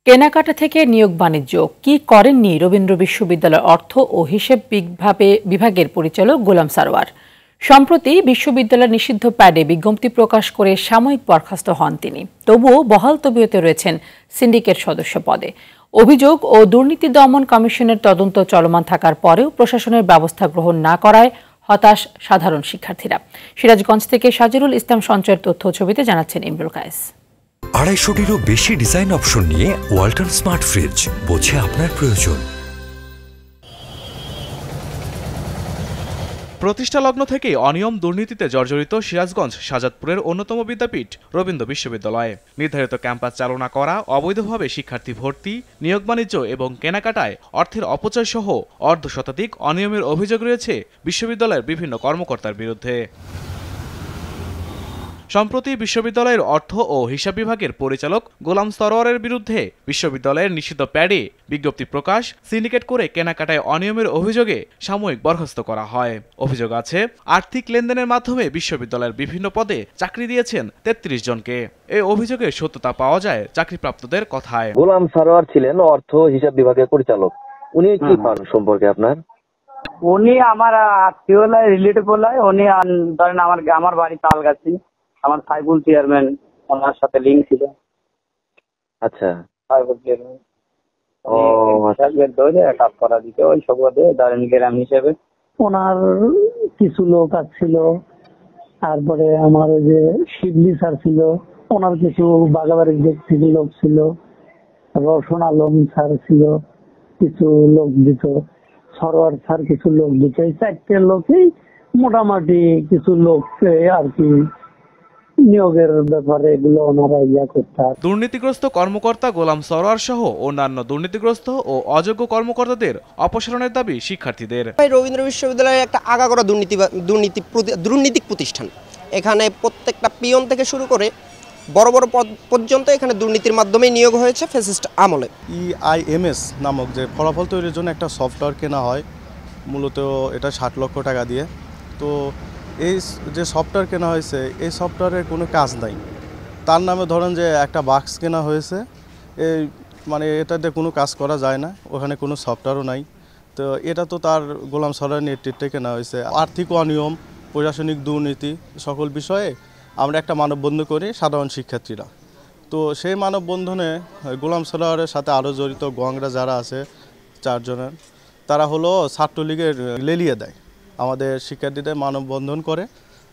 কেনাকাটা থেকে নিয়োগ বাণিজ্য কি করেননি রবীন্দ্র বিশ্ববিদ্যালয়ের অর্থ ও হিসেব বিভাগের পরিচালক গোলাম সারোয়ার। সম্প্রতি বিশ্ববিদ্যালয়ের নিষিদ্ধ প্যাডে বিজ্ঞপ্তি প্রকাশ করে সাময়িক বরখাস্ত হন তিনি। তবুও বহাল তবিয়তে রয়েছেন সিন্ডিকেট সদস্য পদে। অভিযোগ ও দুর্নীতি দমন কমিশনের তদন্ত চলমান থাকার পরেও প্রশাসনের ব্যবস্থা গ্রহণ না করায় হতাশ সাধারণ শিক্ষার্থীরা। সিরাজগঞ্জ থেকে সাজিরুল ইসলাম সঞ্চয়ের তথ্য ছবিতে জানাচ্ছেন ইমরুল কায়েস। 250-টিরও বেশি ডিজাইন অপশন নিয়ে ওয়ালটন স্মার্ট ফ্রিজ, বোঝে আপনার প্রয়োজন। প্রতিষ্ঠা লগ্ন থেকেই অনিয়ম দুর্নীতিতে জর্জরিত সিরাজগঞ্জ শাহজাদপুরের অন্যতম বিদ্যাপীঠ রবীন্দ্র বিশ্ববিদ্যালয়। নির্ধারিত ক্যাম্পাস চালনা করা, অবৈধভাবে শিক্ষার্থী ভর্তি, নিয়োগ বাণিজ্য এবং কেনাকাটায় অর্থের অপচয় সহ অর্ধশতাধিক অনিয়মের অভিযোগ রয়েছে বিশ্ববিদ্যালয়ের বিভিন্ন কর্মকর্তার বিরুদ্ধে। সম্প্রতি বিশ্ববিদ্যালয়ের অর্থ ও হিসাব বিভাগের পরিচালক গোলাম সরোয়ারের বিরুদ্ধে বিশ্ববিদ্যালয়ের নিষিদ্ধ প্যাডে বিজ্ঞপ্তি প্রকাশ, সিন্ডিকেট করে কেনাকাটায় অনিয়মের অভিযোগে সাময়িক বরখাস্ত করা হয়। অভিযোগ আছে, আর্থিক লেনদেনের মাধ্যমে বিশ্ববিদ্যালয়ের বিভিন্ন পদে চাকরি দিয়েছেন 33 জনকে। এই অভিযোগের সত্যতা পাওয়া যায় চাকরিপ্রাপ্তদের কথায়। গোলাম সরোয়ার ছিলেন অর্থ হিসাব বিভাগের পরিচালক। উনি কি পান সম্পর্কে আপনার? উনি আমার আত্মীয় রিলেটিভ বলায়। উনি ধরেন আমার বাড়ি তালগাছি, আমার সাইবুল চেয়ারম্যান ওনার সাথে লিঙ্ক ছিল। আচ্ছা, সাইবুল চেয়ারম্যান কাজ করা দিতে ওই সব ধরেন গ্রাম হিসেবে ওনার কিছু লোক ছিল। তারপরে আমার ওই যে শিবলি স্যার ছিল, ওনার কিছু বাগাবাড়ির ব্যক্তি লোক ছিল। রওশন আলম স্যার ছিল, কিছু লোক দিত। সরোয়ার স্যার কিছু লোক দিত। এই 4টে লোকই মোটামুটি কিছু লোক আর কি নিয়োগের ব্যাপারে এগুলো ওনারা করতে। দুর্নীতিগ্রস্ত কর্মকর্তা গোলাম সরোয়ার সহ অন্যান্য দুর্নীতিগ্রস্ত ও অযোগ্য কর্মকর্তাদের অপসারণের দাবি শিক্ষার্থীদের। রবীন্দ্র বিশ্ববিদ্যালয়ের একটা আগাগোড়া দুর্নীতিক প্রতিষ্ঠান। এখানে প্রত্যেকটা পিয়ন থেকে শুরু করে বড় বড় পদ পর্যন্ত এখানে দুর্নীতির মাধ্যমে নিয়োগ হয়েছে ফ্যাসিস্ট আমলে। EIMS নামক যে ফলাফল তৈরির জন্য একটা সফটওয়্যার কেনা হয়, মূলত এটা 60 লক্ষ টাকা দিয়ে। তো এই যে সফটওয়্যার কেনা হয়েছে, এই সফটওয়্যারের কোনো কাজ নাই। তার নামে ধরেন যে একটা বাক্স কেনা হয়েছে, এই মানে এটাতে কোনো কাজ করা যায় না, ওখানে কোনো সফটওয়্যারও নাই। তো এটা তো তার গোলাম সরোয়ারের নেতৃত্বে কেনা হয়েছে। আর্থিক অনিয়ম, প্রশাসনিক দুর্নীতি সকল বিষয়ে আমরা একটা মানববন্ধন করি সাধারণ শিক্ষার্থীরা। তো সেই মানববন্ধনে গোলাম সরোয়ারের সাথে আরও জড়িত গোয়াংরা যারা আছে 4 জনের, তারা হলো ছাত্রলীগের লেলিয়ে দেয়। আমাদের শিক্ষার্থীদের মানববন্ধন করে,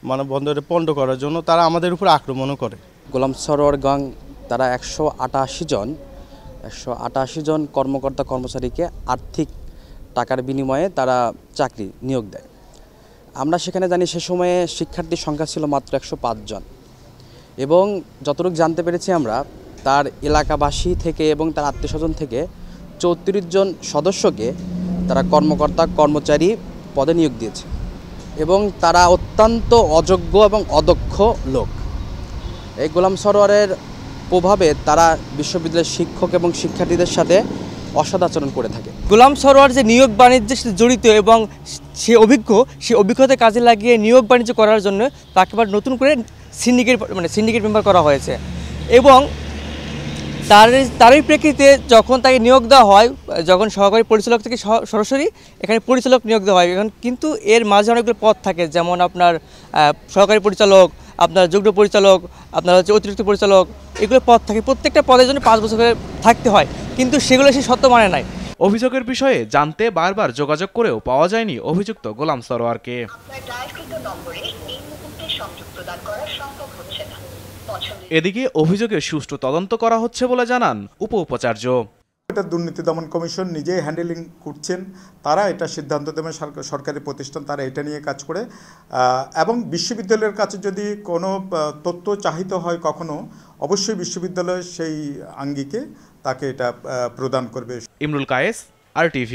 মানববন্ধনে পণ্ড করার জন্য তারা আমাদের উপর আক্রমণও করে। গোলাম সরোয়ার গ্যাং তারা 188 জন কর্মকর্তা কর্মচারীকে আর্থিক টাকার বিনিময়ে তারা চাকরি নিয়োগ দেয়। আমরা সেখানে জানি সে সময়ে শিক্ষার্থীর সংখ্যা ছিল মাত্র 105 জন, এবং যতটুকু জানতে পেরেছি আমরা, তার এলাকাবাসী থেকে এবং তার আত্মীয়স্বজন থেকে 34 জন সদস্যকে তারা কর্মকর্তা কর্মচারী পদে নিয়োগ দিয়েছে, এবং তারা অত্যন্ত অযোগ্য এবং অদক্ষ লোক। এই গোলাম সরোয়ারের প্রভাবে তারা বিশ্ববিদ্যালয়ের শিক্ষক এবং শিক্ষার্থীদের সাথে অসৎ আচরণ করে থাকে। গোলাম সরোয়ার যে নিয়োগ বাণিজ্যের সাথে জড়িত এবং সে অভিজ্ঞতা কাজে লাগিয়ে নিয়োগ বাণিজ্য করার জন্য তাকে আবার নতুন করে সিন্ডিকেট মেম্বার করা হয়েছে, এবং তারই প্রেক্ষিতে যখন তাকে নিয়োগ দেওয়া হয়, যখন সহকারী পরিচালক থেকে সরাসরি এখানে পরিচালক নিয়োগ দেওয়া হয়। এখন কিন্তু এর মাঝে অনেকগুলো পদ থাকে, যেমন আপনার সহকারী পরিচালক, আপনার যুগ্ম পরিচালক, আপনার হচ্ছে অতিরিক্ত পরিচালক, এগুলো পদ থাকে। প্রত্যেকটা পদের জন্য 5 বছর করে থাকতে হয়, কিন্তু সেগুলো সে সত্য মানে নাই। অভিযোগের বিষয়ে জানতে বারবার যোগাযোগ করেও পাওয়া যায়নি অভিযুক্ত গোলাম সরোয়ারকে। এদিকে অভিযোগের সুষ্ঠু তদন্ত করা হচ্ছে বলে জানান উপাচার্য। এটা দুর্নীতি দমন কমিশন নিজেই হ্যান্ডেলিং করছেন। তারা এটা সিদ্ধান্ত দেবেন, সরকারি প্রতিষ্ঠান তারা এটা নিয়ে কাজ করে। এবং বিশ্ববিদ্যালয়ের কাছে যদি কোনো তথ্য চাহিত হয় কখনো, অবশ্যই বিশ্ববিদ্যালয় সেই আঙ্গিকে তাকে এটা প্রদান করবে। ইমরুল কায়েস, RTV।